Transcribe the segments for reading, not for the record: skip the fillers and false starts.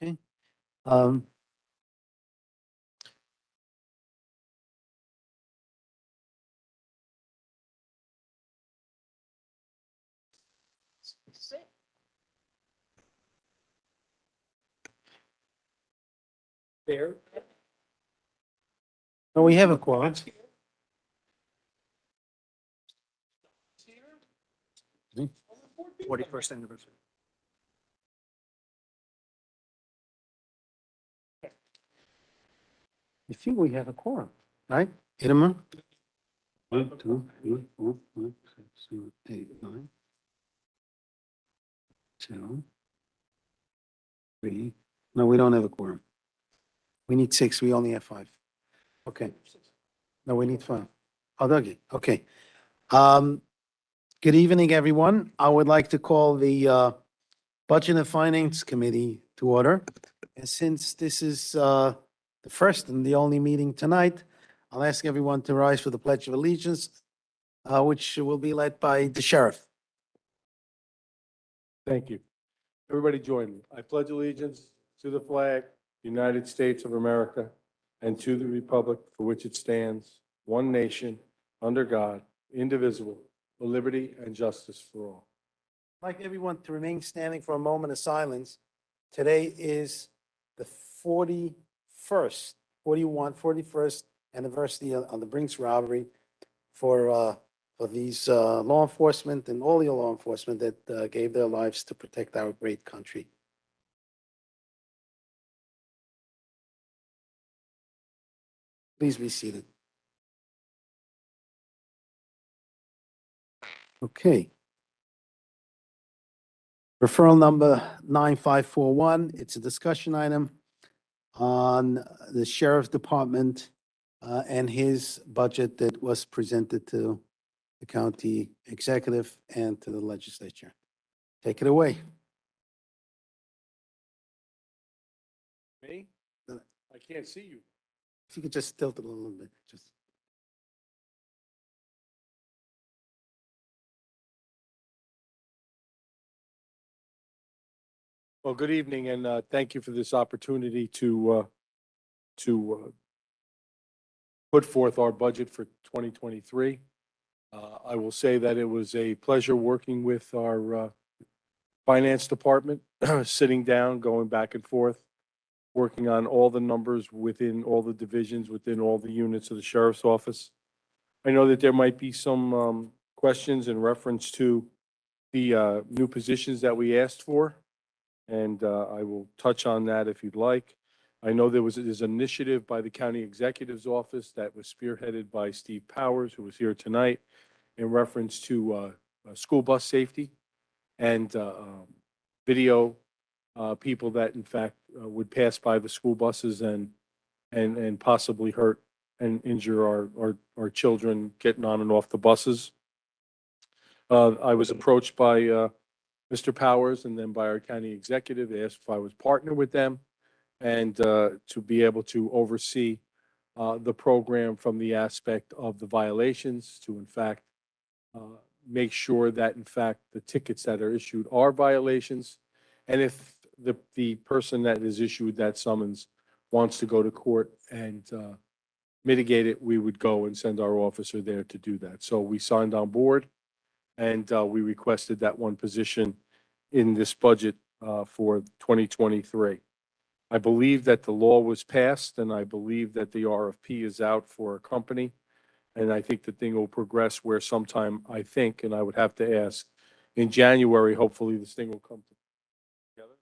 Okay. Um, There. No, we have a quorum. 41st anniversary. I think we have a quorum, right? Idema? 1, 2, 3, 4, 5, 6, 7, 8, 9. 2, 3. No, we don't have a quorum. We need 6. We only have 5. Okay. No, we need 5. Oh, Dougie. Okay. Good evening, everyone. I would like to call the Budget and Finance Committee to order. And since this is the first and the only meeting tonight, I'll ask everyone to rise for the Pledge of Allegiance, which will be led by the sheriff. Thank you. Everybody join me. I pledge allegiance to the flag, United States of America, and to the republic for which it stands, one nation, under God, indivisible, with liberty and justice for all. I'd like everyone to remain standing for a moment of silence. Today is the 41st anniversary of the Brinks robbery for these law enforcement and all the law enforcement that gave their lives to protect our great country. Please be seated. Okay. Referral number 9541, it's a discussion item on the sheriff's department and his budget that was presented to the county executive and to the legislature. Take it away. Me? I can't see you. If you could just tilt it a little bit, just. Well, good evening, and thank you for this opportunity to put forth our budget for 2023. I will say that it was a pleasure working with our finance department, sitting down, going back and forth, working on all the numbers within all the divisions, within all the units of the sheriff's office. I know that there might be some questions in reference to the new positions that we asked for, and I will touch on that if you'd like. I know there's an initiative by the county executive's office that was spearheaded by Steve Powers, who was here tonight, in reference to school bus safety and video people that in fact would pass by the school buses and possibly hurt and injure our children getting on and off the buses. I was approached by Mr. Powers and then by our county executive, asked if I was partner with them and to be able to oversee the program from the aspect of the violations to in fact make sure that in fact the tickets that are issued are violations. And if the person that is issued that summons wants to go to court and mitigate it, we would go and send our officer there to do that. So we signed on board and we requested that one position in this budget for 2023. I believe that the law was passed and I believe that the RFP is out for a company. And I think the thing will progress where sometime, I think, and I would have to ask, in January, hopefully this thing will come together.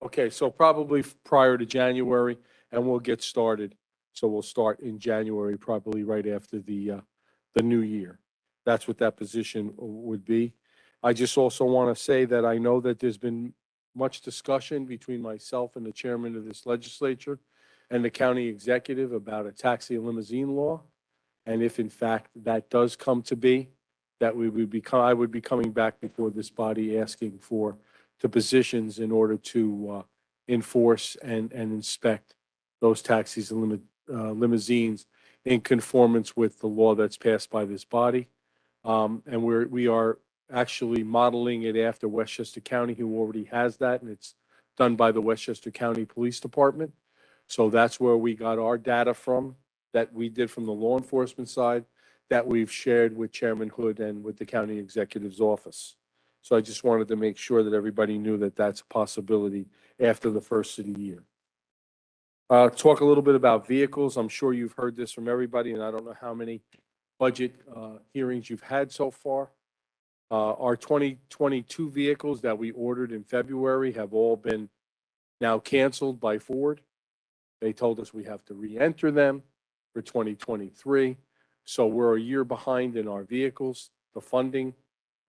Okay, so probably prior to January, and we'll get started. So we'll start in January, probably right after the new year. That's what that position would be. I just also want to say that I know that there's been much discussion between myself and the chairman of this legislature and the county executive about a taxi and limousine law. And if in fact that does come to be, that I would be coming back before this body asking for the positions in order to enforce and inspect those taxis and limousines in conformance with the law that's passed by this body. And we are actually modeling it after Westchester County, who already has that, and it's done by the Westchester County Police Department. So that's where we got our data from, that we did from the law enforcement side, that we've shared with Chairman Hood and with the county executive's office. So I just wanted to make sure that everybody knew that that's a possibility after the first of the year. Talk a little bit about vehicles. I'm sure you've heard this from everybody, and I don't know how many budget hearings you've had so far. Our 2022 vehicles that we ordered in February have all been now canceled by Ford. They told us we have to re-enter them for 2023. So we're a year behind in our vehicles. The funding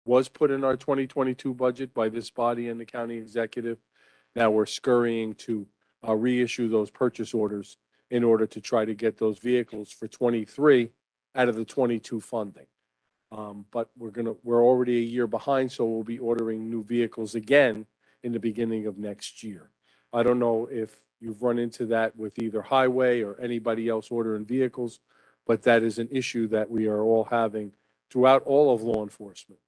was put in our 2022 budget by this body and the county executive. Now we're scurrying to reissue those purchase orders in order to try to get those vehicles for 23 out of the 22 funding. But we're already a year behind, so we'll be ordering new vehicles again in the beginning of next year. I don't know if you've run into that with either highway or anybody else ordering vehicles, but that is an issue that we are all having throughout all of law enforcement.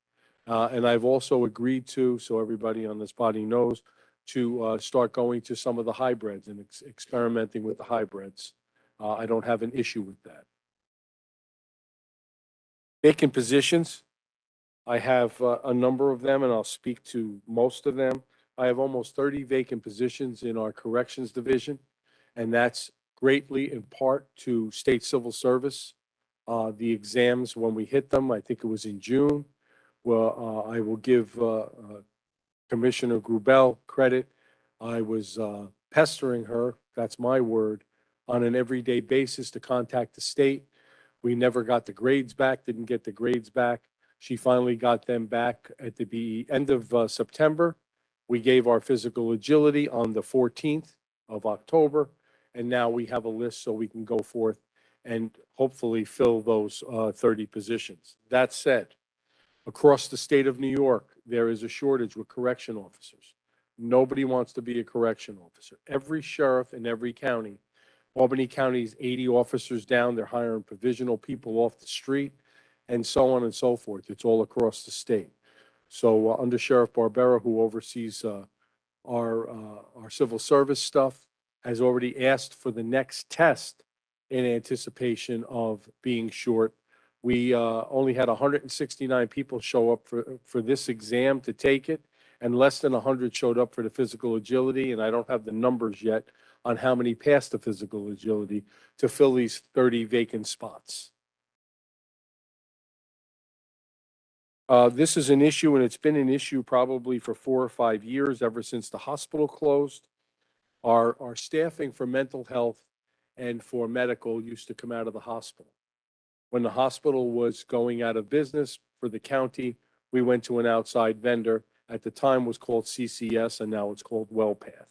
And I've also agreed to, so everybody on this body knows, to start going to some of the hybrids and experimenting with the hybrids. I don't have an issue with that. Vacant positions, I have a number of them, and I'll speak to most of them. I have almost 30 vacant positions in our corrections division, and that's greatly in part to state civil service. The exams, when we hit them, I think it was in June. Well, I will give Commissioner Grubel credit. I was pestering her, that's my word, on an everyday basis to contact the state. We never got the grades back, didn't get the grades back. She finally got them back at the end of September. We gave our physical agility on the 14th of October, and now we have a list so we can go forth and hopefully fill those 30 positions. That said, across the state of New York, there is a shortage with correction officers. Nobody wants to be a correction officer. Every sheriff in every county, Albany County's 80 officers down, they're hiring provisional people off the street, and so on and so forth. It's all across the state. So Under Sheriff Barbera, who oversees our civil service stuff, has already asked for the next test in anticipation of being short. We only had 169 people show up for this exam to take it, and less than 100 showed up for the physical agility, and I don't have the numbers yet on how many passed the physical agility to fill these 30 vacant spots. This is an issue, and it's been an issue probably for 4 or 5 years, ever since the hospital closed. Our staffing for mental health and for medical used to come out of the hospital. When the hospital was going out of business for the county, we went to an outside vendor. At the time was called CCS, and now it's called WellPath.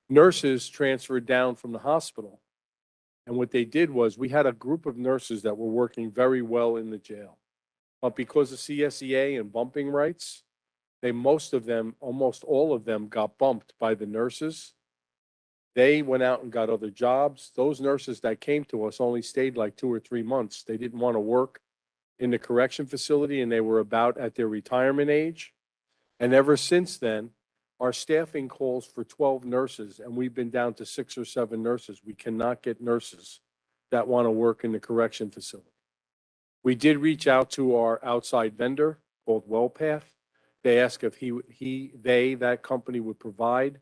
Nurses transferred down from the hospital, and what they did was we had a group of nurses that were working very well in the jail. But because of CSEA and bumping rights, most of them, almost all of them, got bumped by the nurses. They went out and got other jobs. Those nurses that came to us only stayed like 2 or 3 months. They didn't want to work in the correction facility, and they were about at their retirement age. And ever since then, our staffing calls for 12 nurses, and we've been down to 6 or 7 nurses. We cannot get nurses that want to work in the correction facility. We did reach out to our outside vendor called WellPath. They asked if that company would provide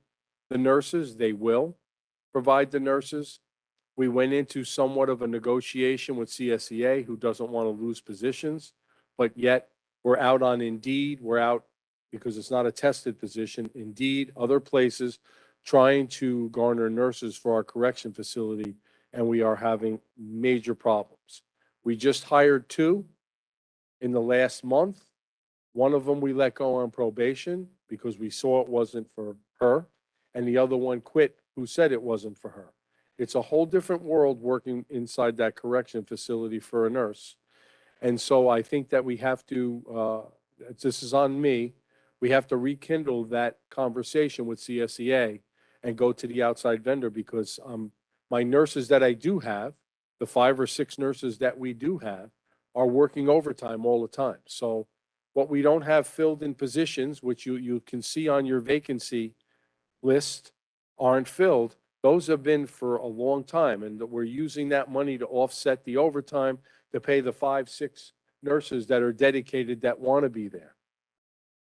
the nurses. They will provide the nurses. We went into somewhat of a negotiation with CSEA, who doesn't want to lose positions, but yet we're out on Indeed. We're out because it's not a tested position. Indeed, other places trying to garner nurses for our correction facility, and we are having major problems. We just hired 2 in the last month. One of them we let go on probation because we saw it wasn't for her, and the other one quit who said it wasn't for her. It's a whole different world working inside that correction facility for a nurse. And so I think that we have to, this is on me, we have to rekindle that conversation with CSEA and go to the outside vendor, because my nurses that I do have the 5 or 6 nurses that we do have are working overtime all the time. So what we don't have filled in positions, which you can see on your vacancy list, aren't filled. Those have been for a long time, and we're using that money to offset the overtime to pay the 5, 6 nurses that are dedicated that want to be there.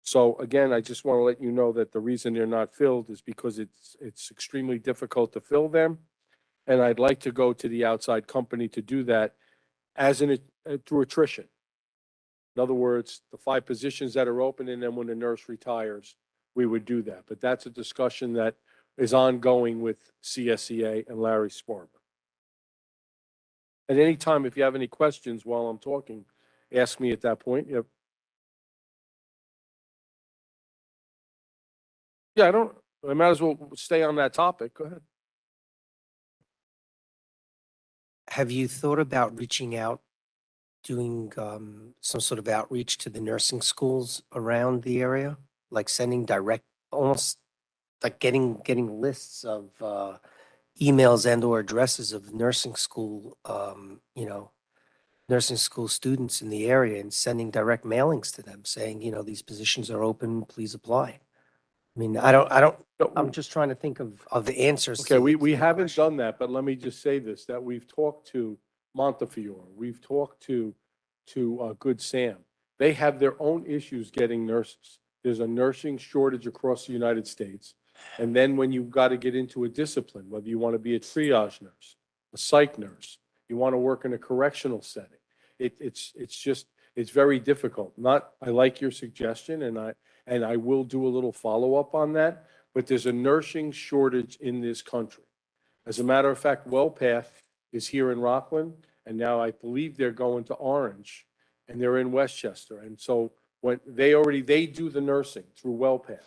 So again, I just want to let you know that the reason they're not filled is because it's extremely difficult to fill them. And I'd like to go to the outside company to do that through attrition. In other words, the 5 positions that are open, and then when the nurse retires, we would do that. But that's a discussion that is ongoing with CSEA and Larry Sparber. At any time, if you have any questions while I'm talking, ask me at that point. Yep. Yeah, I might as well stay on that topic. Go ahead. Have you thought about reaching out, doing some sort of outreach to the nursing schools around the area? Like sending direct, almost like getting lists of emails and or addresses of nursing school, nursing school students in the area and sending direct mailings to them saying, these positions are open, please apply. I mean, I'm just trying to think of the answers. Okay, to we the haven't question. done that, but let me just say this, that we've talked to Montefiore, we've talked to Good Sam. They have their own issues getting nurses. There's a nursing shortage across the United States. And then when you've got to get into a discipline, whether you want to be a triage nurse, a psych nurse, you want to work in a correctional setting, it's very difficult. I like your suggestion, and I will do a little follow-up on that, but there's a nursing shortage in this country. As a matter of fact, WellPath is here in Rockland, and now I believe they're going to Orange, and they're in Westchester. And so when they do the nursing through WellPath.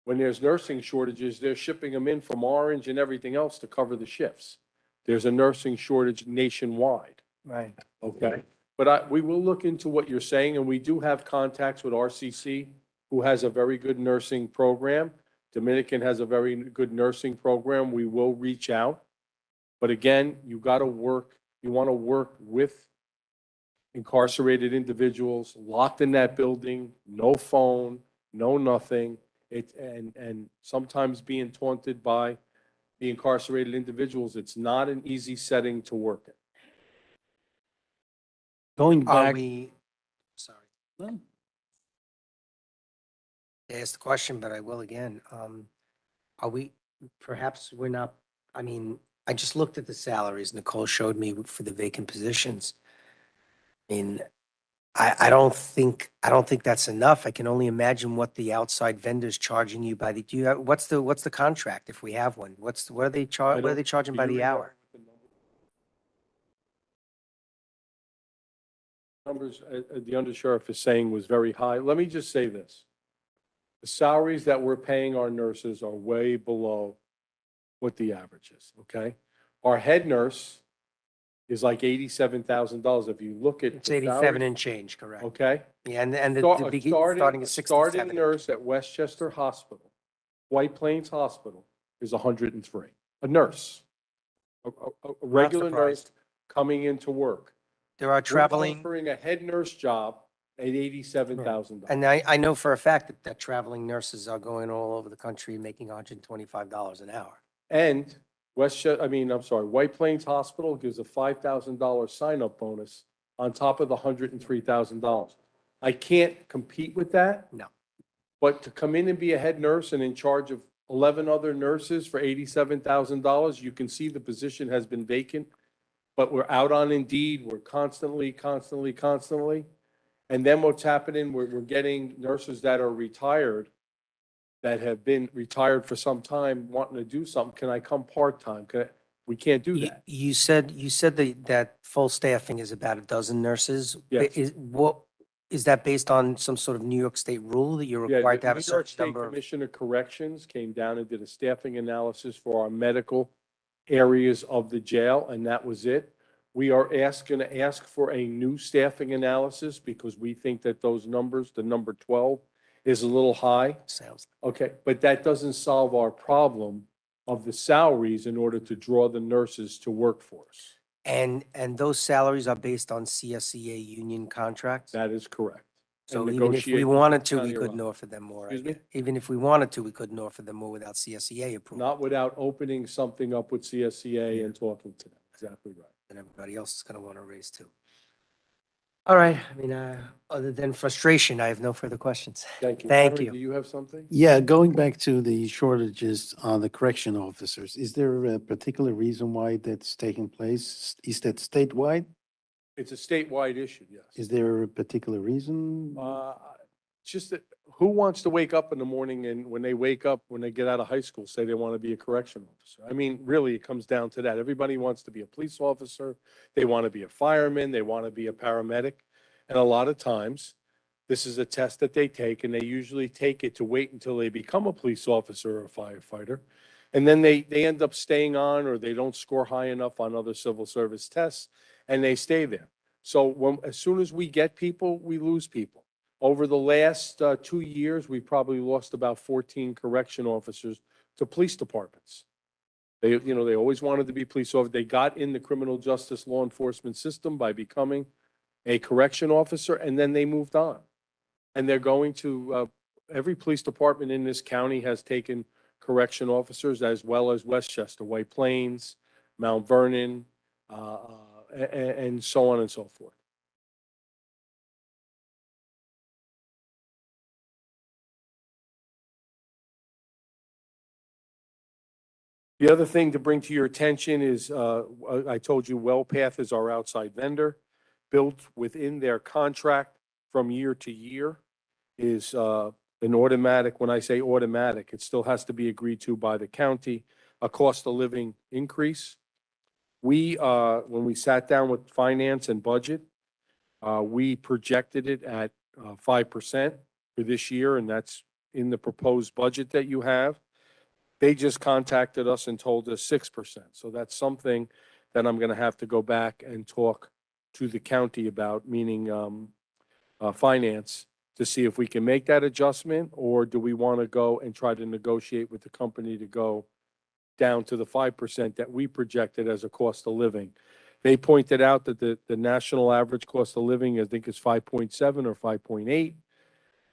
When there's nursing shortages, they're shipping them in from Orange and everything else to cover the shifts. There's a nursing shortage nationwide. Right. Okay. But we will look into what you're saying, and we do have contacts with RCC, who has a very good nursing program. Dominican has a very good nursing program. We will reach out. But again, you want to work with incarcerated individuals, locked in that building, no phone, no nothing. And sometimes being taunted by the incarcerated individuals, it's not an easy setting to work in. Going Are back, we, sorry, well, I asked the question, but I will again. Perhaps we're not, I just looked at the salaries Nicole showed me for the vacant positions. I mean, I don't think that's enough. I can only imagine what the outside vendor's charging you by what's the contract if we have one? What are they charging by the hour? Numbers the undersheriff is saying was very high. Let me just say this. The salaries that we're paying our nurses are way below what the average is, okay? Our head nurse is like $87,000. If you look at It's the 87 salaries, and change, correct? okay? Yeah, and Starting starting at 67. nurse at Westchester Hospital, White Plains Hospital, is 103. A nurse, a regular nurse surprised. coming into work. There are traveling, We're offering a head nurse job at $87,000. and I know for a fact that traveling nurses are going all over the country making $125 an hour. And White Plains Hospital gives a $5,000 sign-up bonus on top of the $103,000. I can't compete with that. No. But to come in and be a head nurse and in charge of 11 other nurses for $87,000, you can see the position has been vacant. But we're out on Indeed. We're constantly. And then what's happening, we're getting nurses that are retired, that have been retired for some time, wanting to do something. Can I come part-time? We can't do that. You said that full staffing is about a dozen nurses. Yes. Is that based on some sort of New York State rule that you're Yeah, required the to have a New York certain State number of? Commission of Corrections came down and did a staffing analysis for our medical areas of the jail, and that was it. We are going to ask for a new staffing analysis because we think that those numbers, the number 12, is a little high. Sounds. Okay, but that doesn't solve our problem of the salaries in order to draw the nurses to work for us. And those salaries are based on CSEA union contracts? That is correct. So And even if we negotiate with wanted to, we county couldn't around. offer them more. I Excuse me? guess. Even if we wanted to, we couldn't offer them more without CSEA approval. Not without opening something up with CSCA and talking to them. Exactly right. And everybody else is going to want to raise too. All right. I mean, other than frustration, I have no further questions. Thank you. Thank Harry, you. do you have something? Yeah, going back to the shortages on the correction officers, is there a particular reason why that's taking place? Is that statewide? It's a statewide issue, yes. Is there a particular reason? It's just that who wants to wake up in the morning and when they wake up, when they get out of high school, say they want to be a correction officer? I mean, really, it comes down to that. Everybody wants to be a police officer. They want to be a fireman. They want to be a paramedic. And a lot of times, this is a test that they take, and they usually take it to wait until they become a police officer or a firefighter. And then they end up staying on, or they don't score high enough on other civil service tests, and they stay there. So as soon as we get people, we lose people. Over the last 2 years, we probably lost about 14 correction officers to police departments. They always wanted to be police officers. They got in the criminal justice law enforcement system by becoming a correction officer, and then they moved on. And they're going to, every police department in this county has taken correction officers, as well as Westchester, White Plains, Mount Vernon, and so on and so forth. The other thing to bring to your attention is, I told you WellPath is our outside vendor. Built within their contract from year to year is an automatic, when I say automatic, it still has to be agreed to by the county, a cost of living increase. When we sat down with finance and budget, we projected it at 5% for this year, and that's in the proposed budget that you have. They just contacted us and told us 6%. So that's something that I'm going to have to go back and talk to the county about, meaning finance, to see if we can make that adjustment, or do we want to go and try to negotiate with the company to go down to the 5% that we projected as a cost of living. They pointed out that the national average cost of living, I think, is 5.7 or 5.8.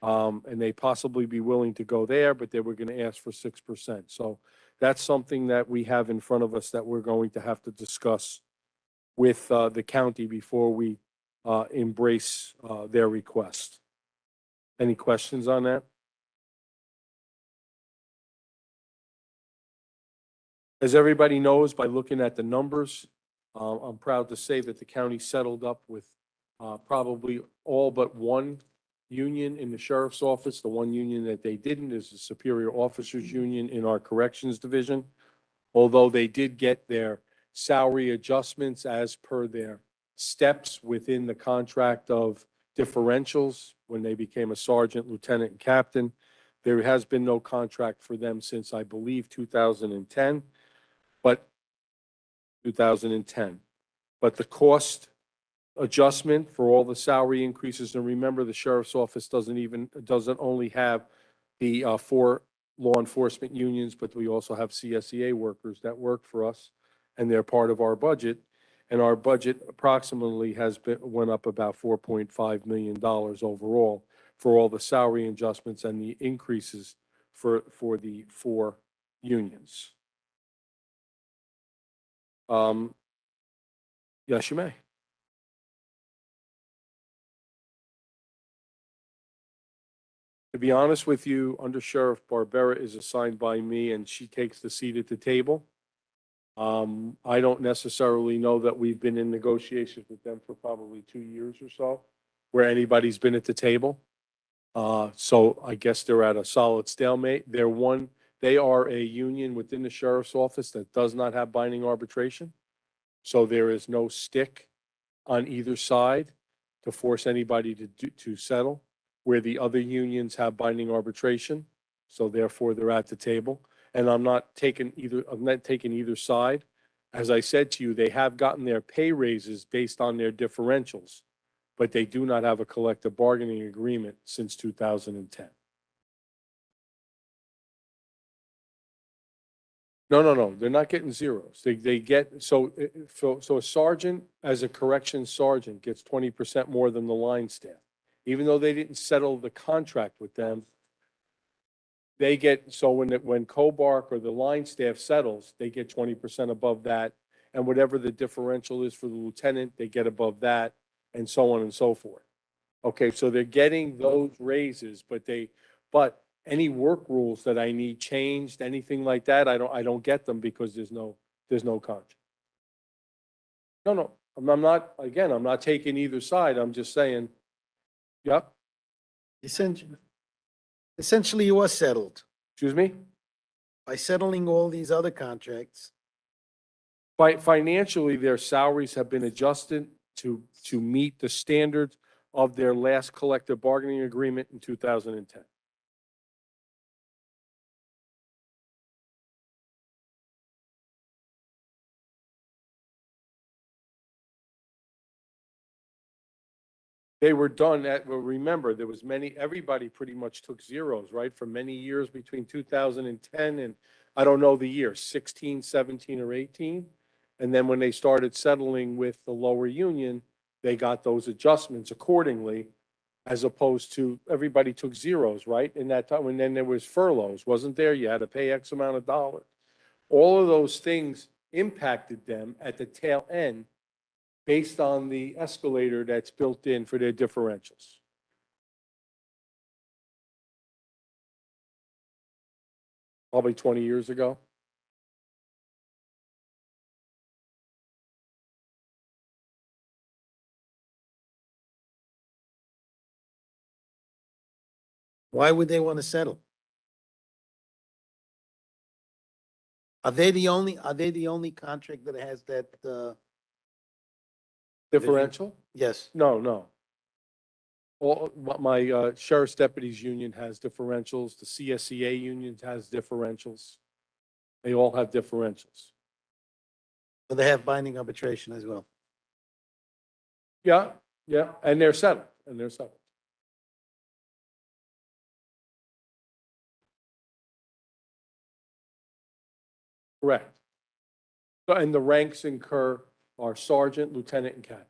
And they possibly be willing to go there, but they were going to ask for 6%. So that's something that we have in front of us that we're going to have to discuss with the county before we embrace their request. Any questions on that? As everybody knows, by looking at the numbers, I'm proud to say that the county settled up with probably all but one union in the sheriff's office. The one union that they didn't is the Superior Officers Union in our corrections division. Although they did get their salary adjustments as per their steps within the contract of differentials when they became a sergeant, lieutenant, and captain. There has been no contract for them since, I believe, 2010. But 2010. But the cost adjustment for all the salary increases, and remember, the sheriff's office doesn't only have the 4 law enforcement unions, but we also have CSEA workers that work for us, and they're part of our budget. And our budget approximately went up about $4.5 million overall for all the salary adjustments and the increases for the 4 unions. Yes, you may. To be honest with you, Under Sheriff Barbera is assigned by me, and she takes the seat at the table. I don't necessarily know that we've been in negotiations with them for probably 2 years or so, where anybody's been at the table. So I guess they're at a solid stalemate. They are a union within the sheriff's office that does not have binding arbitration. So there is no stick on either side to force anybody to settle, where the other unions have binding arbitration. So therefore, they're at the table. And I'm not taking either side. As I said to you, they have gotten their pay raises based on their differentials, but they do not have a collective bargaining agreement since 2010. No, they're not getting zeros. They get, so a sergeant, as a corrections sergeant, gets 20% more than the line staff. Even though they didn't settle the contract with them, they get, so when Cobark or the line staff settles, they get 20% above that. And whatever the differential is for the lieutenant, they get above that, and so on and so forth. Okay, so they're getting those raises, but any work rules that I need changed, anything like that, I don't get them because there's no contract. No, I'm not, again, I'm not taking either side. I'm just saying, yep, Essentially, you was settled. excuse me? By settling all these other contracts, Financially, their salaries have been adjusted to meet the standards of their last collective bargaining agreement in 2010. They were done at, well, remember, there was everybody pretty much took zeros, right? For many years between 2010 and, I don't know the year, 16, 17, or 18. And then when they started settling with the lower union, they got those adjustments accordingly, as opposed to everybody took zeros, right? In that time, and then there was furloughs, wasn't there? You had to pay X amount of dollars. All of those things impacted them at the tail end based on the escalator that's built in for their differentials. Probably 20 years ago. why would they want to settle? Are they the only contract that has that, Differential? yes? No. All, my sheriff's deputies union has differentials. The CSEA union has differentials. They all have differentials. So they have binding arbitration as well. Yeah, and they're settled, Correct. And the ranks incur are sergeant, lieutenant, and captain.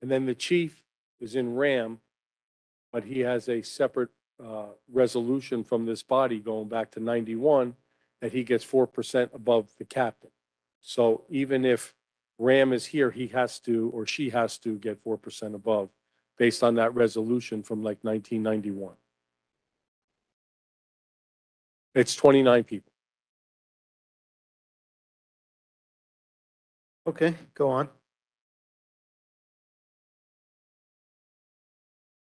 And then the chief is in RAM, but he has a separate resolution from this body going back to 91 that he gets 4% above the captain. So even if RAM is here, he has to, or she has to get 4% above based on that resolution from like 1991. It's 29 people. Okay, go on.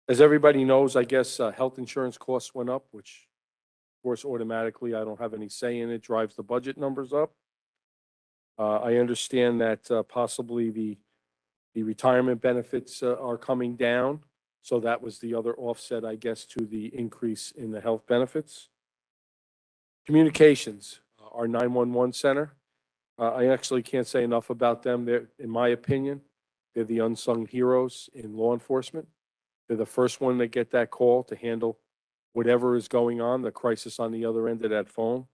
As everybody knows, I guess health insurance costs went up, which of course automatically, I don't have any say in it, drives the budget numbers up. I understand that possibly the retirement benefits are coming down. So that was the other offset, I guess, to the increase in the health benefits. Communications, our 911 center. I actually can't say enough about them. They're, in my opinion, they're the unsung heroes in law enforcement. They're the first one that get that call to handle whatever is going on, the crisis on the other end of that phone.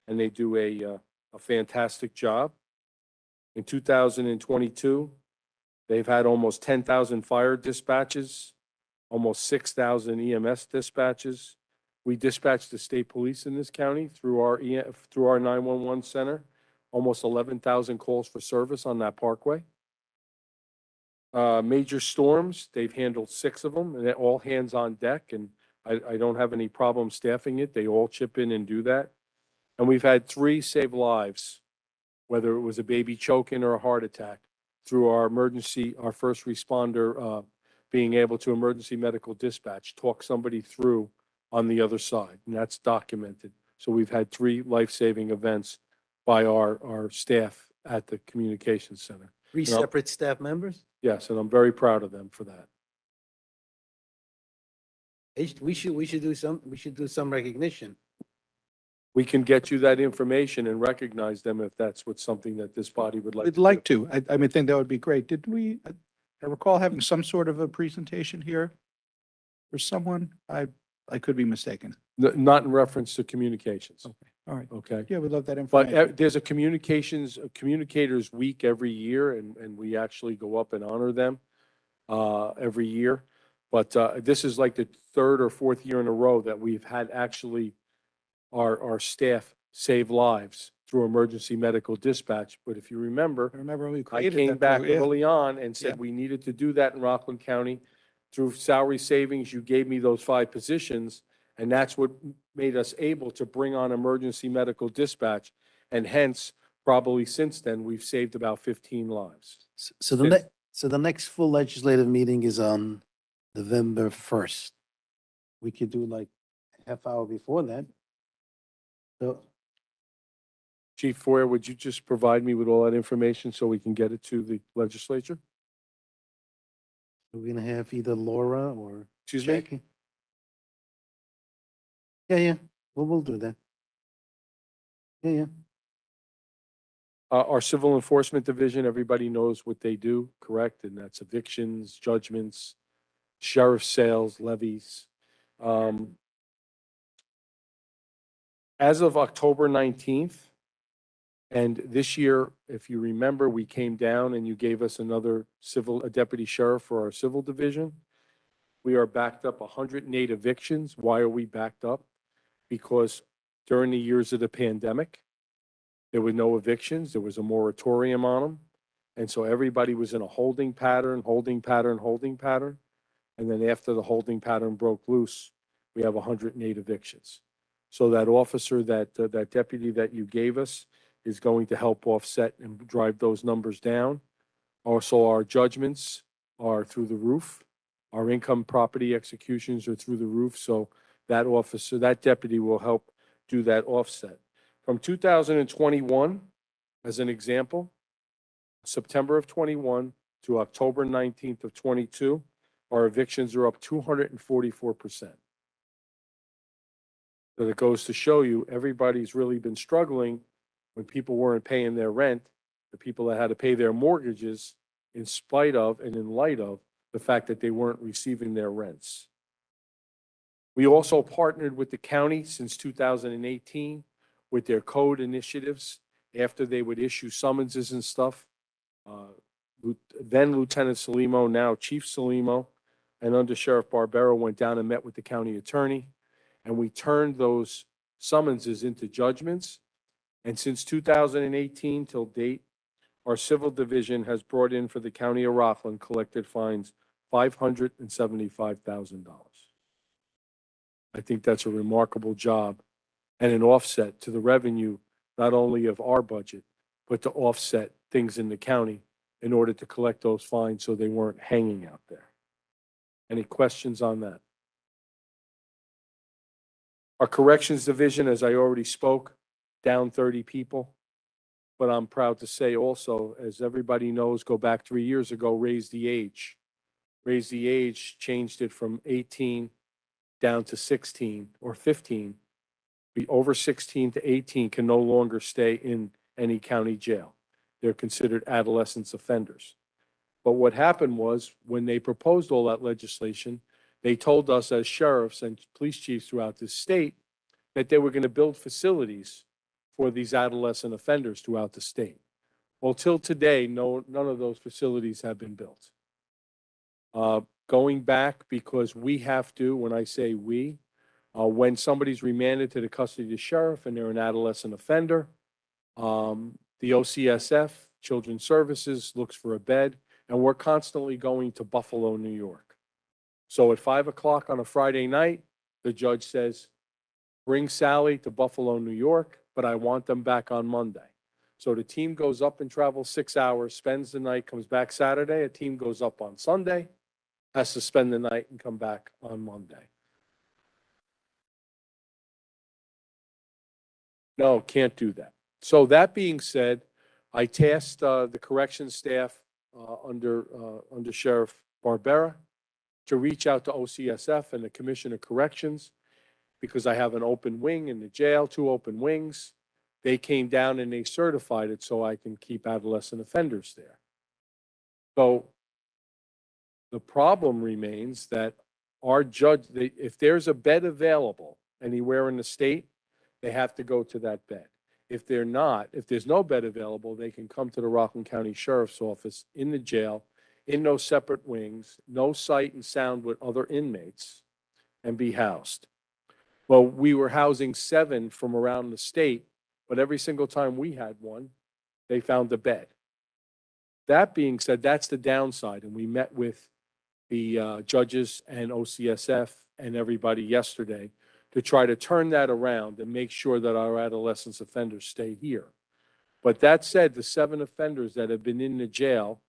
And they do a fantastic job. In 2022, they've had almost 10,000 fire dispatches, almost 6,000 EMS dispatches. We dispatch the state police in this county through our 911 center, almost 11,000 calls for service on that parkway. Major storms, they've handled 6 of them, and they're all hands on deck, and I don't have any problem staffing it. They all chip in and do that. And we've had 3 save lives, whether it was a baby choking or a heart attack, through our first responder being able to emergency medical dispatch, talk somebody through on the other side, and that's documented. So we've had 3 life-saving events by our staff at the communications center. 3 separate staff members? Yes, and I'm very proud of them for that. We should do some recognition. We can get you that information and recognize them if that's something that this body would like. We'd like to. I mean, I think that would be great. Didn't we, I recall having some sort of a presentation here for someone? I could be mistaken. Not in reference to communications. Okay. All right. okay? Yeah, we'd love that But information. there's a communicators week every year, and we actually go up and honor them every year. But this is like the third or fourth year in a row that we've had actually our staff save lives through emergency medical dispatch. But if you remember, I remember when we I created came that back program. early on and Yeah. said we needed to do that in Rockland County. Through salary savings, you gave me those 5 positions, and that's what made us able to bring on emergency medical dispatch. And hence, probably since then, we've saved about 15 lives. So the Yes. next, so the next full legislative meeting is on November 1st. We could do like a half hour before that. So, Chief Foyer, would you just provide me with all that information so we can get it to the legislature? we're gonna have either Laura or Excuse me? Jackie. Yeah, we'll do that. Yeah. Our civil enforcement division, everybody knows what they do, correct? And that's evictions, judgments, sheriff sales, levies. As of October 19th, and this year, if you remember, we came down and you gave us a deputy sheriff for our civil division. We are backed up 108 evictions. Why are we backed up? Because during the years of the pandemic, there were no evictions. There was a moratorium on them. And so everybody was in a holding pattern. And then after the holding pattern broke loose, we have 108 evictions. So that officer, that deputy that you gave us is going to help offset and drive those numbers down. Also, our judgments are through the roof. Our income property executions are through the roof. So that officer, that deputy will help do that offset. From 2021, as an example, September of 21 to October 19th of 22, our evictions are up 244%. So that goes to show you, everybody's really been struggling when people weren't paying their rent, the people that had to pay their mortgages in spite of and in light of the fact that they weren't receiving their rents. We also partnered with the county since 2018 with their code initiatives after they would issue summonses and stuff. Then Lieutenant Salimo, now Chief Salimo, and Under Sheriff Barbero went down and met with the county attorney, and we turned those summonses into judgments. And since 2018 till date, our civil division has brought in for the county of Rockland collected fines $575,000. I think that's a remarkable job and an offset to the revenue, not only of our budget, but to offset things in the county in order to collect those fines so they weren't hanging out there. Any questions on that? Our corrections division, as I already spoke, down 30 people. But I'm proud to say also, as everybody knows, go back 3 years ago, raised the age. Raised the age, changed it from 18 down to 16 or 15. Be over 16 to 18 can no longer stay in any county jail. They're considered adolescent offenders. But what happened was, when they proposed all that legislation, they told us as sheriffs and police chiefs throughout the state that they were going to build facilities for these adolescent offenders throughout the state. Well, till today, none of those facilities have been built. Going back, because we have to, when I say we, when somebody's remanded to the custody of the sheriff and they're an adolescent offender, the OCSF, Children's Services, looks for a bed, and we're constantly going to Buffalo, New York. So at 5 o'clock on a Friday night, the judge says, bring Sally to Buffalo, New York, but I want them back on Monday. So the team goes up and travels 6 hours, spends the night, comes back Saturday. A team goes up on Sunday, has to spend the night and come back on Monday. No, can't do that. So that being said, I tasked the corrections staff under Sheriff Barbera to reach out to OCSF and the Commission of Corrections, because I have an open wing in the jail, 2 open wings. They came down and they certified it so I can keep adolescent offenders there. So the problem remains that our judge, if there's a bed available anywhere in the state, they have to go to that bed. If they're not, if there's no bed available, they can come to the Rockland County Sheriff's Office in the jail, in those separate wings, no sight and sound with other inmates, and be housed. Well, we were housing 7 from around the state, but every single time we had one, they found a bed. That being said, that's the downside, and we met with the judges and OCSF and everybody yesterday to try to turn that around and make sure that our adolescent offenders stay here. But that said, the 7 offenders that have been in the jail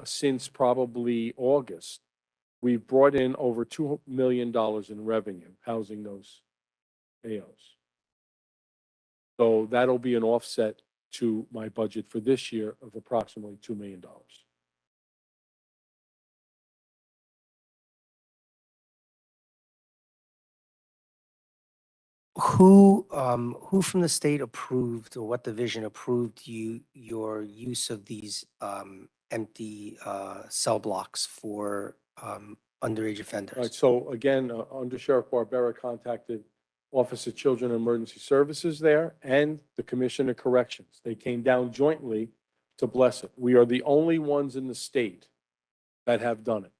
since probably August, we've brought in over $2 million in revenue housing those AOs. So that'll be an offset to my budget for this year of approximately $2 million. Who from the state approved, or what division approved your use of these, empty, cell blocks for, underage All right, offenders? so again, Under Sheriff Barbera contacted Office of Children and Emergency Services there and the Commission of Corrections. They came down jointly to bless it. We are the only ones in the state that have done it.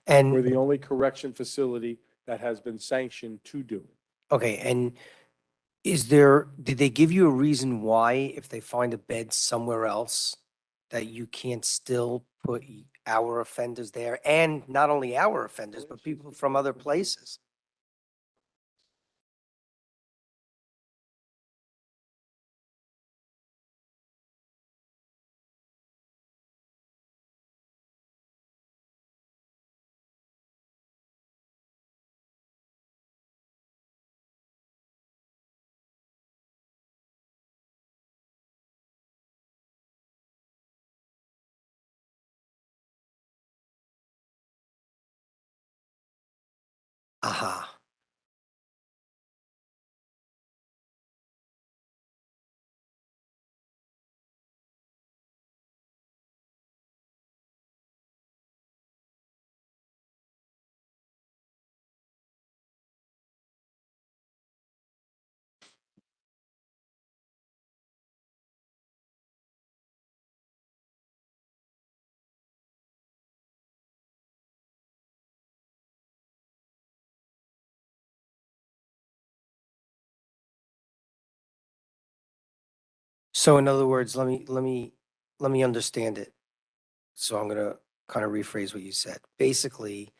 We're And, the only correction facility that has been sanctioned to do it. okay, and did they give you a reason why, if they find a bed somewhere else, that you can't still put our offenders there? And not only our offenders, but people from other places? Aha. So in other words, let me understand it. So I'm gonna kind of rephrase what you said. Basically,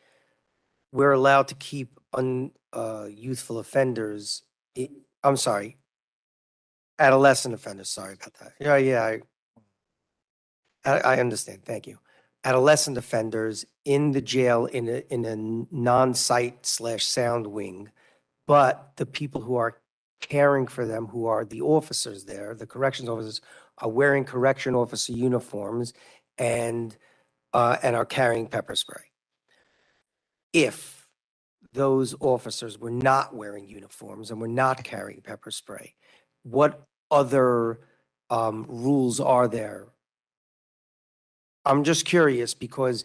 we're allowed to keep youthful offenders, I'm sorry, adolescent offenders, sorry about that. I understand, thank you. Adolescent offenders in the jail in a non-site / sound wing, but the people who are caring for them, who are the officers there, the corrections officers, are wearing correction officer uniforms and are carrying pepper spray. If those officers were not wearing uniforms and were not carrying pepper spray, what other rules are there? I'm just curious because,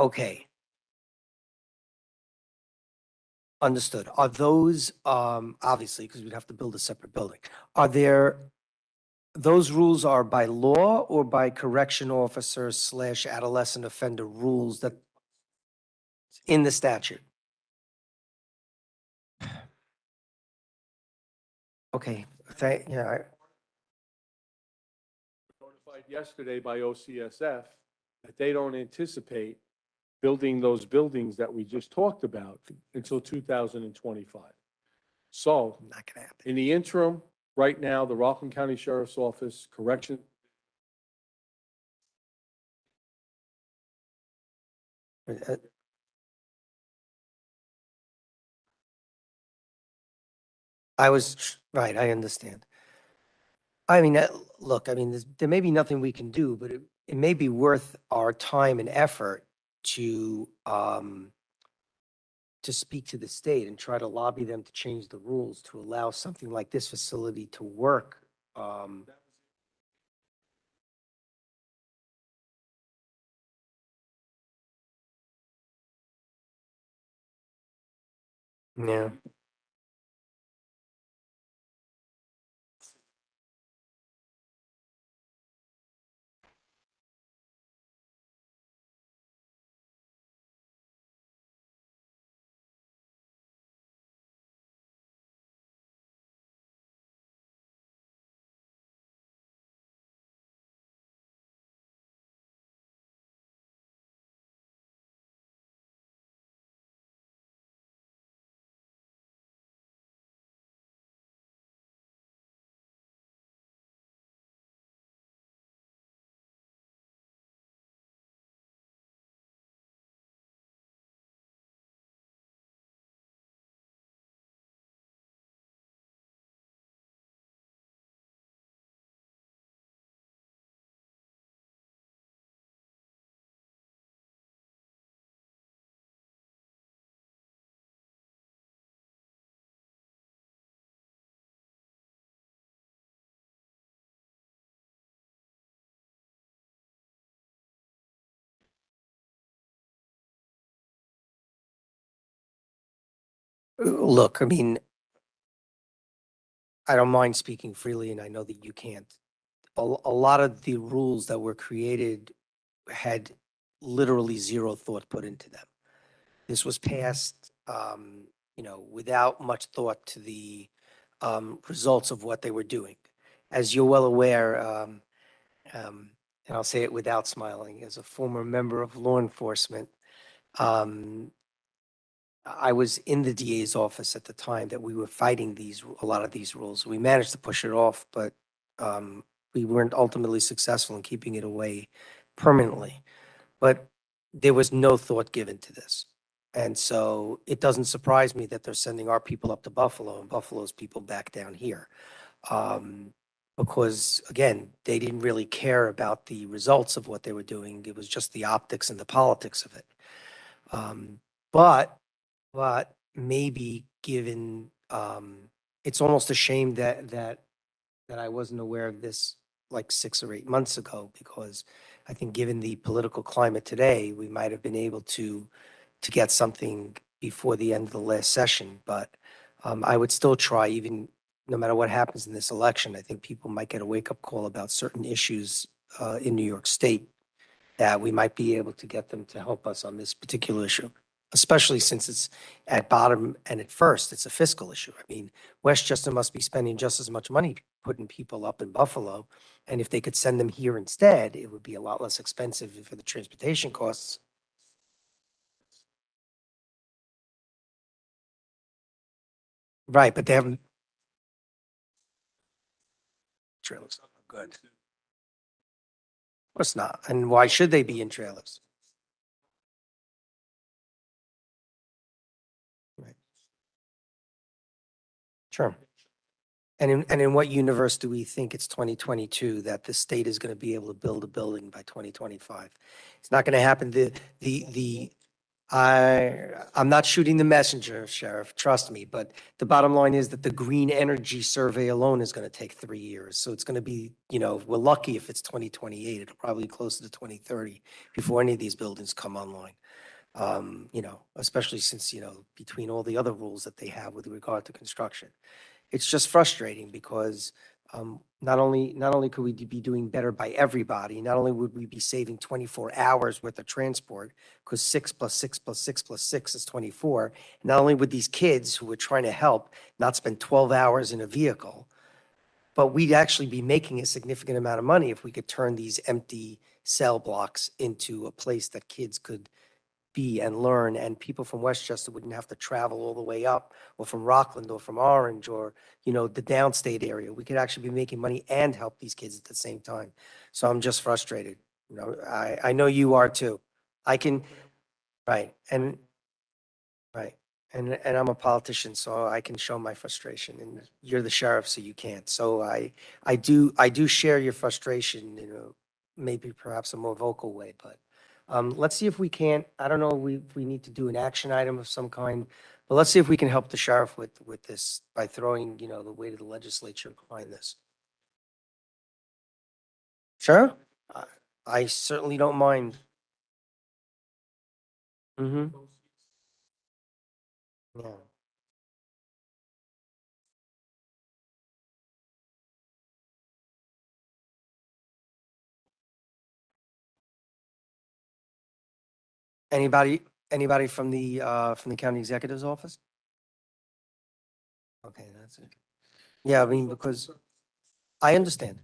okay, understood. Are those, obviously, because we'd have to build a separate building, are there, those rules are by law or by correction officer / adolescent offender rules that in the statute? Okay, yeah, Notified yesterday by OCSF that they don't anticipate building those buildings that we just talked about until 2025. So not gonna happen. in the interim, right now, the Rockland County Sheriff's Office, correction, Right, I understand. I mean, look, I mean, there may be nothing we can do, but it may be worth our time and effort to speak to the state and try to lobby them to change the rules to allow something like this facility to work. Yeah. Look, I mean, I don't mind speaking freely, and I know that you can't. A lot of the rules that were created had literally zero thought put into them. This was passed, without much thought to the results of what they were doing. As you're well aware, um, and I'll say it without smiling, as a former member of law enforcement, um, I was in the DA's office at the time that we were fighting a lot of these rules. We managed to push it off, but we weren't ultimately successful in keeping it away permanently. But there was no thought given to this. And so it doesn't surprise me that they're sending our people up to Buffalo and Buffalo's people back down here. Because again, they didn't really care about the results of what they were doing. It was just the optics and the politics of it. Um, but maybe given, it's almost a shame that I wasn't aware of this like 6 or 8 months ago, because I think given the political climate today, we might have been able to get something before the end of the last session. But I would still try, even no matter what happens in this election. I think people might get a wake-up call about certain issues in New York State, that we might be able to get them to help us on this particular issue, especially since it's at bottom and at first, it's a fiscal issue. I mean, Westchester must be spending just as much money putting people up in Buffalo. And if they could send them here instead, it would be a lot less expensive for the transportation costs. Right, but they haven't. Trailers, good. Of course not. And why should they be in trailers? Right. Sure. And in what universe do we think it's 2022 that the state is going to be able to build a building by 2025? It's not going to happen. I'm not shooting the messenger, Sheriff, trust me, but the bottom line is that the green energy survey alone is going to take 3 years. So it's going to be, we're lucky if it's 2028. It'll probably be closer to 2030 before any of these buildings come online. Especially since, between all the other rules that they have with regard to construction. It's just frustrating because not only could we be doing better by everybody, not only would we be saving 24 hours worth of transport, because 6 plus 6 plus 6 plus 6 is 24. Not only would these kids who we're trying to help not spend 12 hours in a vehicle, but we'd actually be making a significant amount of money if we could turn these empty cell blocks into a place that kids could be and learn, and people from Westchester wouldn't have to travel all the way up, or from Rockland, or from Orange, or, the downstate area. We could actually be making money and help these kids at the same time. So I'm just frustrated. I know you are too. I can, right, right. And I'm a politician, so I can show my frustration, and you're the sheriff, so you can't. So I do share your frustration, maybe perhaps a more vocal way, but let's see if we can't, I don't know, we need to do an action item of some kind, but let's see if we can help the sheriff with this by throwing, the weight of the legislature behind this. Sure? I I certainly don't mind. Mm-hmm. Yeah. Anybody from the county executive's office? Okay, that's it. Yeah, I mean, because I understand.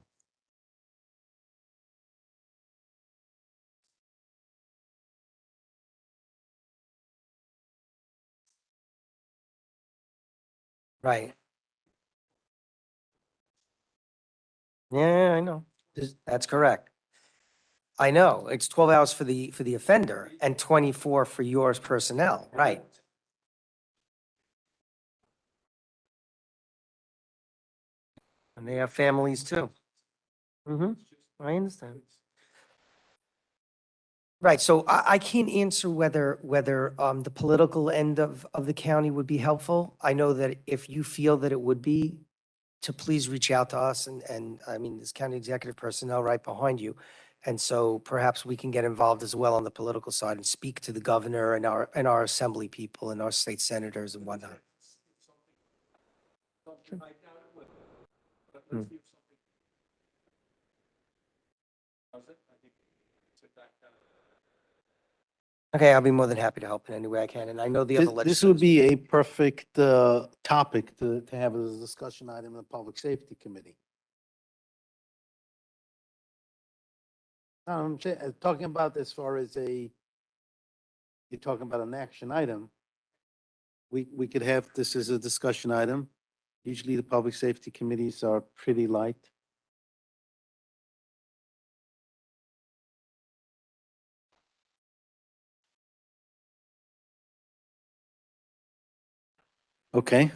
Right. Yeah, I know. That's correct. I know. It's 12 hours for the offender and 24 for yours personnel, right? And they have families too. Mm-hmm. I understand. Right, so I can't answer whether the political end of the county would be helpful. I know that if you feel that it would be, to please reach out to us and I mean, this county executive personnel right behind you. And so perhaps we can get involved as well on the political side and speak to the governor and our assembly people and our state senators and whatnot. Hmm. Okay, I'll be more than happy to help in any way I can. And I know the other This would legislators. be a perfect topic to have as a discussion item in the Public Safety Committee. Talking about as far as you're talking about an action item. We could have this as a discussion item. Usually the Public Safety Committees are pretty light. Okay,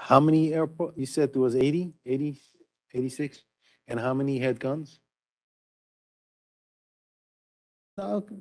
How many airport, you said there was 80, 80, 86? And how many had guns? Okay.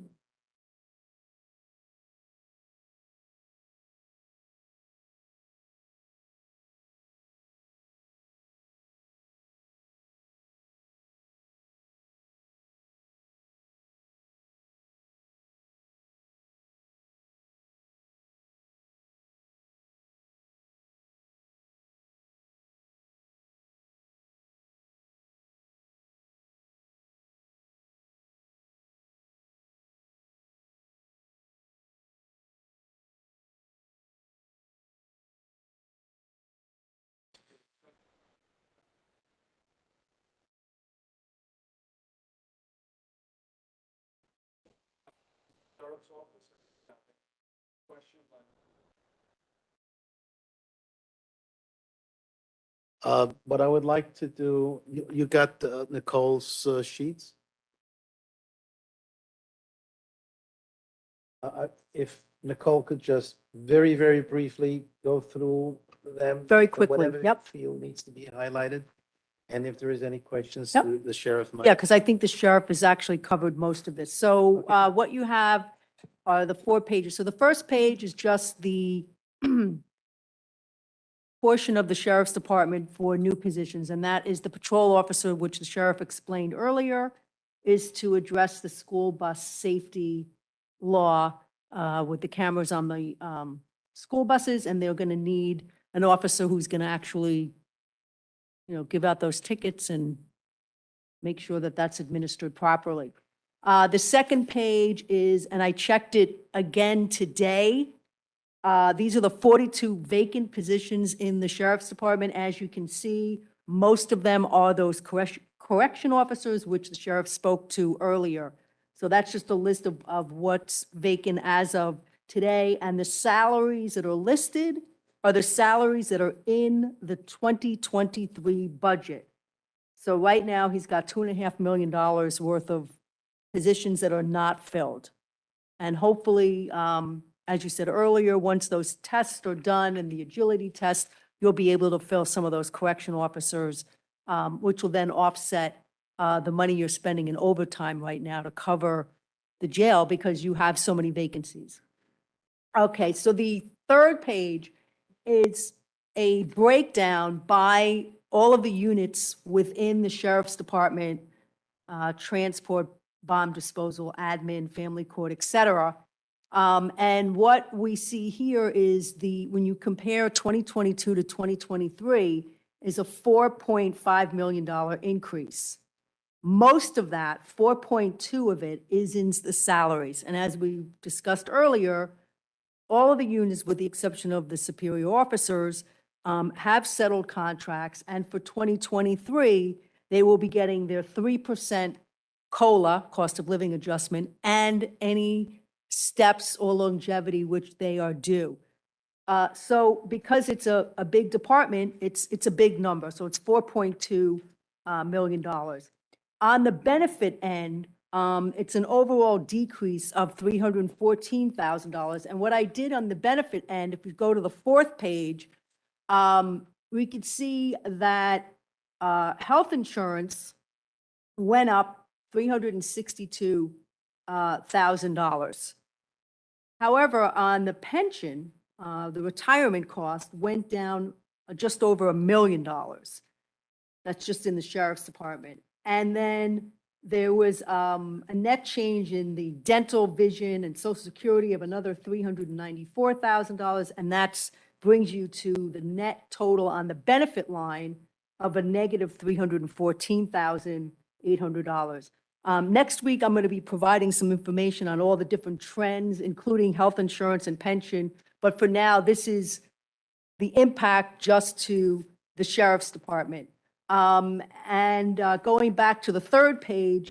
What I would like to do, you got Nicole's sheets? If Nicole could just very, very briefly go through them. Very quickly, Whatever you yep. feel needs to be highlighted. And if there is any questions, Yep. the sheriff might. Yeah, because I think the sheriff has actually covered most of this. So what you have are the 4 pages. So the first page is just the portion of the sheriff's department for new positions, and that is the patrol officer, which the sheriff explained earlier, is to address the school bus safety law with the cameras on the school buses, and they're going to need an officer who's going to actually, give out those tickets and make sure that that's administered properly. The second page is, and I checked it again today, these are the 42 vacant positions in the sheriff's department. As you can see, most of them are those correction officers, which the sheriff spoke to earlier. So that's just a list of what's vacant as of today. And the salaries that are listed are the salaries that are in the 2023 budget. So right now, he's got $2.5 million worth of positions that are not filled. And hopefully, as you said earlier, once those tests are done and the agility test, you'll be able to fill some of those correction officers, which will then offset the money you're spending in overtime right now to cover the jail because you have so many vacancies. Okay, so the third page is a breakdown by all of the units within the sheriff's department, transport, bomb disposal, admin, family court, et cetera. And what we see here is when you compare 2022 to 2023, is a $4.5 million increase. Most of that, 4.2 of it, is in the salaries. And as we discussed earlier, all of the units, with the exception of the superior officers, have settled contracts. And for 2023, they will be getting their 3% COLA, cost of living adjustment, and any steps or longevity which they are due. So because it's a big department, it's a big number. So it's $4.2 million. On the benefit end, it's an overall decrease of $314,000. And what I did on the benefit end, if you go to the fourth page, we could see that health insurance went up $362,000. However, on the pension, the retirement cost went down just over $1 million. That's just in the sheriff's department. And then there was a net change in the dental, vision, and Social Security of another $394,000, and that brings you to the net total on the benefit line of a negative $314,800. Next week, I'm going to be providing some information on all the different trends, including health insurance and pension. But for now, this is the impact just to the sheriff's department. And going back to the third page,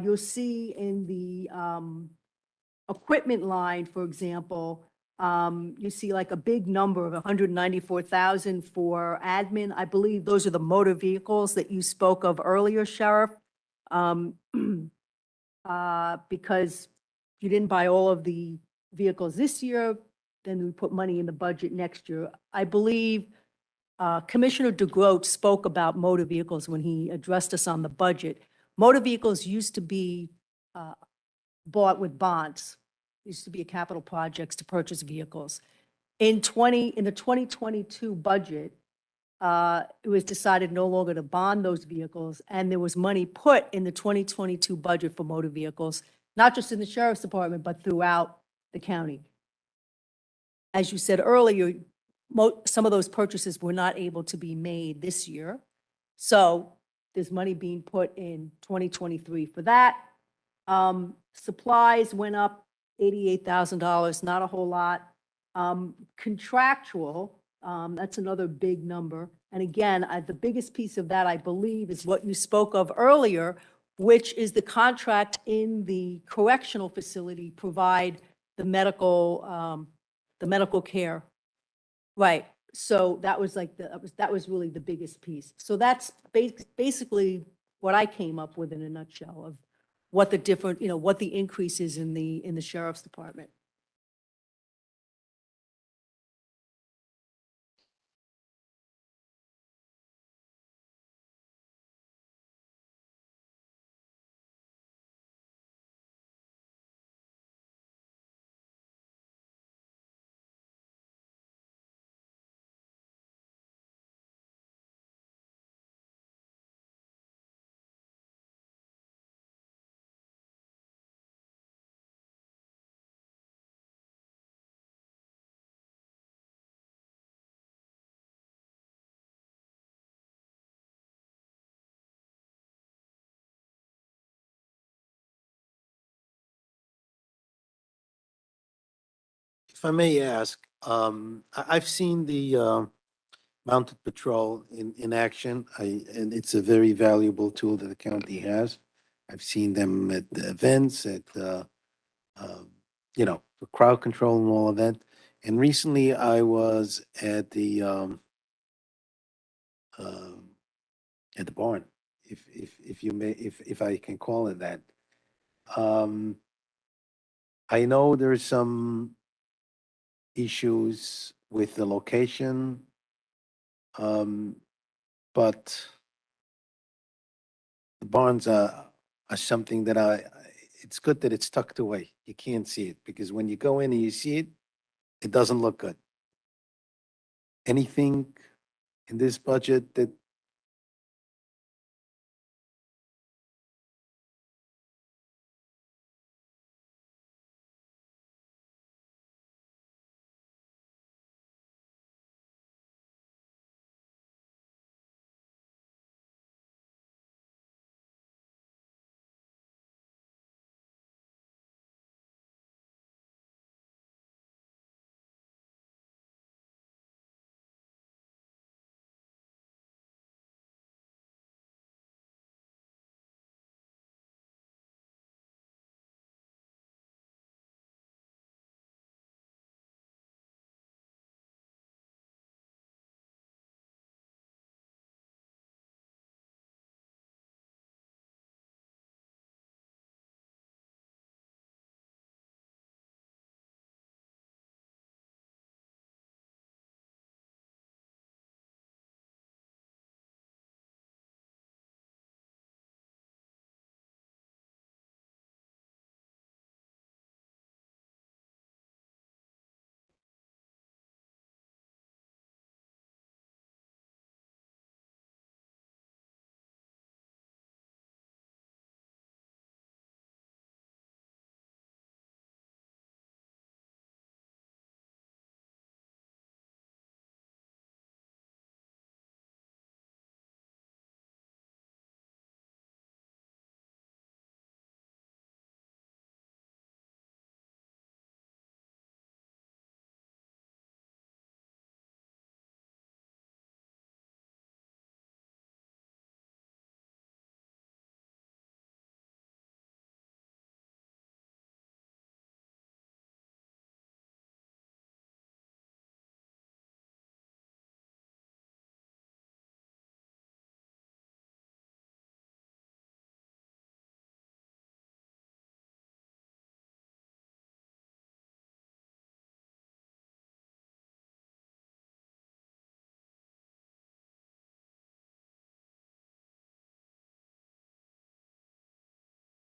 you'll see in the equipment line, for example, you see like a big number of 194,000 for admin. I believe those are the motor vehicles that you spoke of earlier, Sheriff. Because you didn't buy all of the vehicles this year, then we put money in the budget next year. I believe Commissioner DeGroat spoke about motor vehicles when he addressed us on the budget. Motor vehicles used to be bought with bonds. Used to be a capital projects to purchase vehicles. In the 2022 budget, it was decided no longer to bond those vehicles, and there was money put in the 2022 budget for motor vehicles, not just in the sheriff's department, but throughout the county. As you said earlier, some of those purchases were not able to be made this year. So there's money being put in 2023 for that. Supplies went up $88,000, not a whole lot. Contractual, that's another big number. And again, the biggest piece of that, I believe, is what you spoke of earlier, which is the contract in the correctional facility provide the medical care. Right. So that was like that was really the biggest piece. So that's basically what I came up with in a nutshell of what the different, what the increase is in the sheriff's department. If I may ask, I've seen the mounted patrol in action, and it's a very valuable tool that the county has. I've seen them at the events, at um, for crowd control and all of that. And recently, I was um, at the barn, if you may, if I can call it that. Um, I know there's some issues with the location, um, but the barns are something that it's good that it's tucked away. You can't see it because when you go in and you see it, it doesn't look good. Anything in this budget that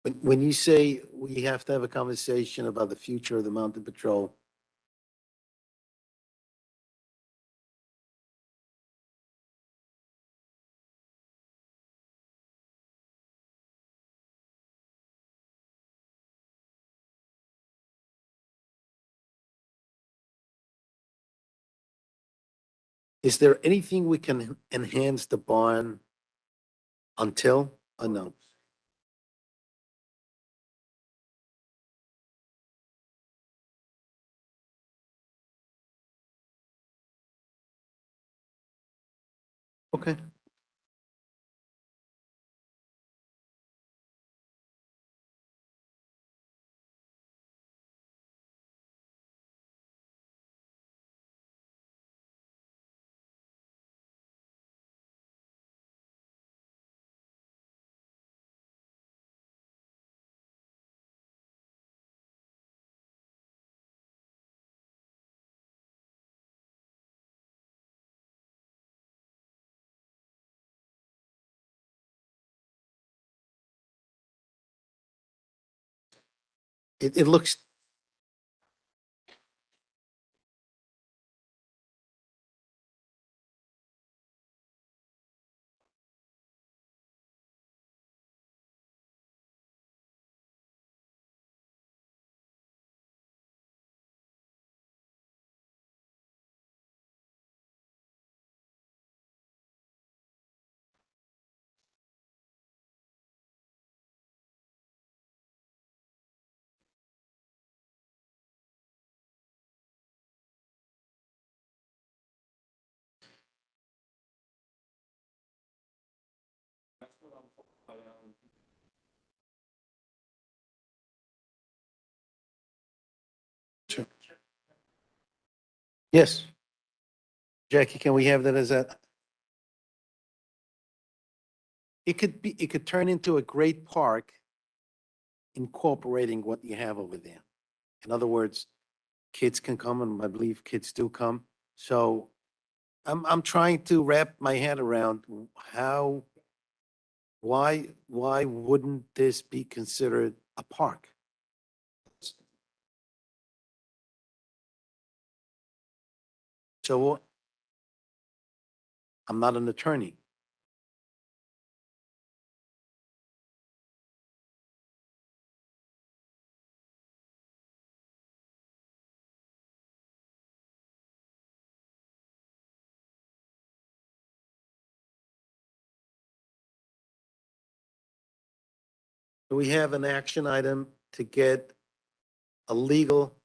When you say we have to have a conversation about the future of the mountain patrol, is there anything we can enhance the barn until, or no? Okay. It looks, yes. Jackie, can we have that as a? It could be, it could turn into a great park incorporating what you have over there. In other words, kids can come, and I believe kids do come. So I'm trying to wrap my head around how, why wouldn't this be considered a park? So I'm not an attorney. Do we have an action item to get a legal?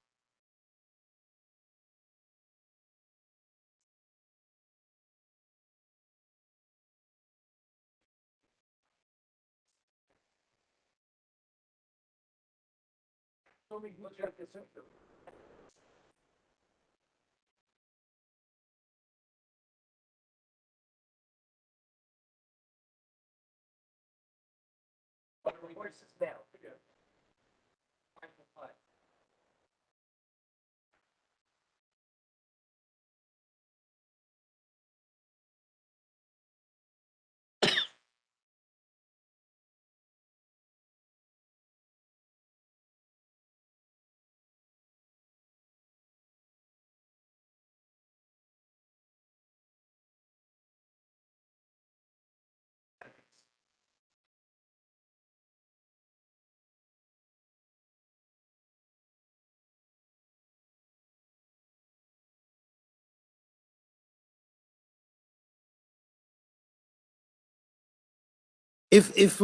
If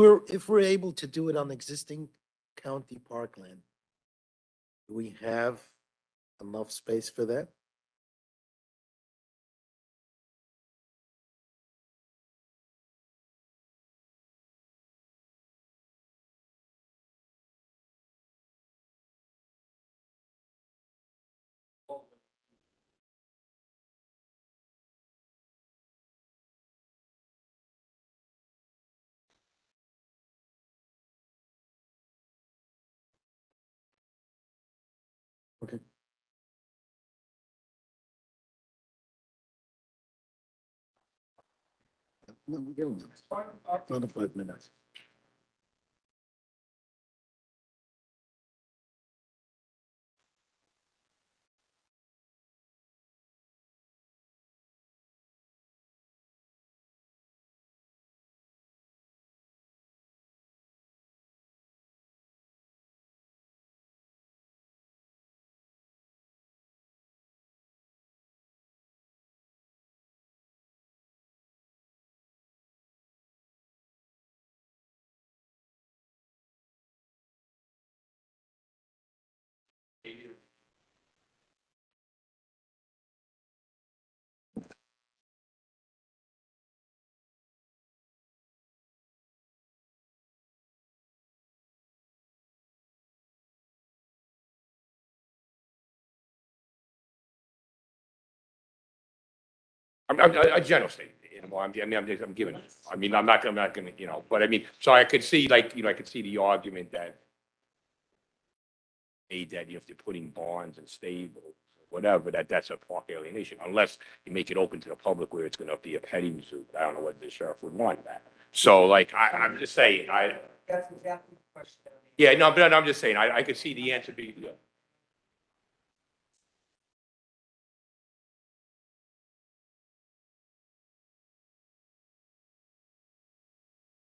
we're able to do it on existing county parkland, do we have enough space for that? Okay. No, we get them. Another 5 minutes. I'm a general statement, I'm giving, I'm not gonna, but I mean, so I could see, like, I could see the argument that made that you have to put in bonds and stables, whatever, that's a park alienation, unless you make it open to the public where it's gonna be a petting zoo. I don't know what the sheriff would want that. So like, I'm just saying, That's exactly the question. yeah, no, but I'm just saying, I could see the answer being, yeah.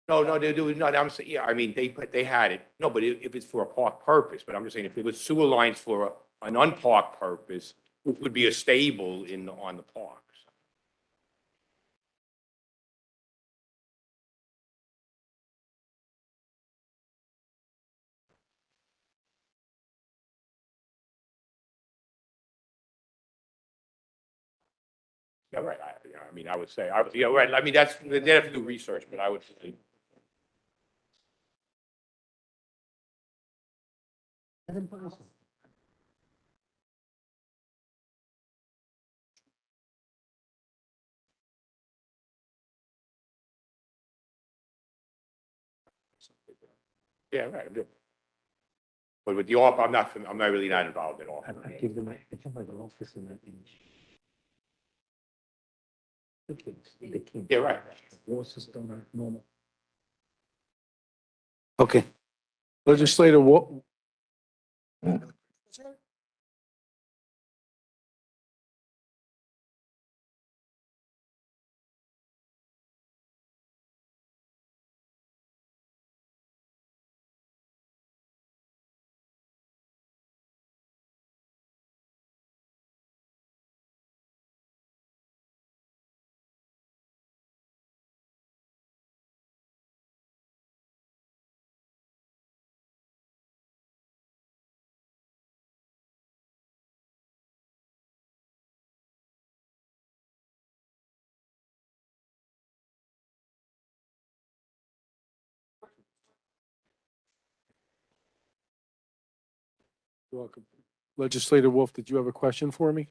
No, they do, no, I'm saying, yeah, I mean, they had it, no, but if it's for a park purpose, but I'm just saying, if it was sewer lines for an unparked purpose, it would be a stable on the parks. Yeah, right, I mean, I would say, yeah, right, I mean, they have to do research, but I would say. Yeah, right, I do. But with the ARP, I'm not really not involved at all. I give them, I have like an office in that. The kids. Yeah, right. Horses don't are normal. Okay. Legislator Wolf, you're welcome. Legislator Wolf, did you have a question for me?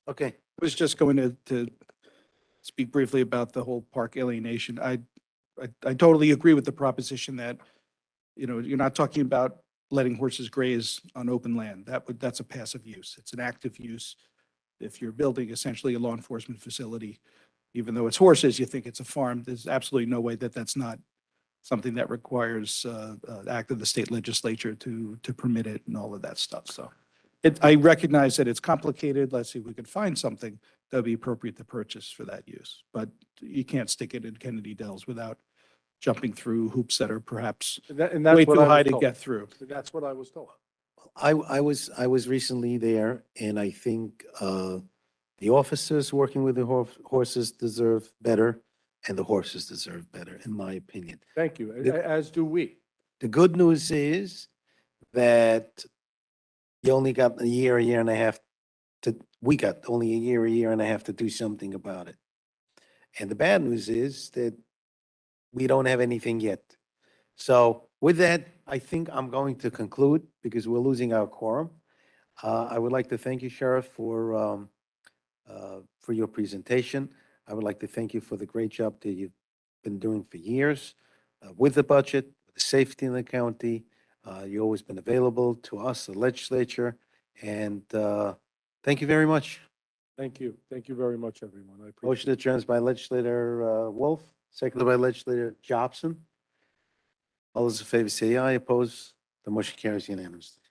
Okay. I was just going to speak briefly about the whole park alienation. I totally agree with the proposition that, you're not talking about letting horses graze on open land. That's a passive use. It's an active use. If you're building essentially a law enforcement facility, even though it's horses, you think it's a farm, there's absolutely no way that that's not something that requires act of the state legislature to permit it and all of that stuff. So I recognize that it's complicated. Let's see if we can find something that would be appropriate to purchase for that use. But you can't stick it in Kennedy Dells without jumping through hoops that are perhaps And that's way what too I was high to told. get through. That's what I was told. I was recently there, and I think the officers working with the horses deserve better, and the horses deserve better, in my opinion. Thank you, The- as do we. The good news is that you only got a year and a half we got only a year and a half to do something about it. And the bad news is that we don't have anything yet. So with that, I think I'm going to conclude because we're losing our quorum. I would like to thank you, Sheriff, for your presentation. I would like to thank you for the great job that you've been doing for years with the budget, with the safety in the county. You've always been available to us, the legislature, and thank you very much. Thank you. Thank you very much, everyone. I appreciate Motion it. adjourned by legislator Wolf, seconded by legislator Jobson. All those in favor say aye, opposed, the motion carries unanimously.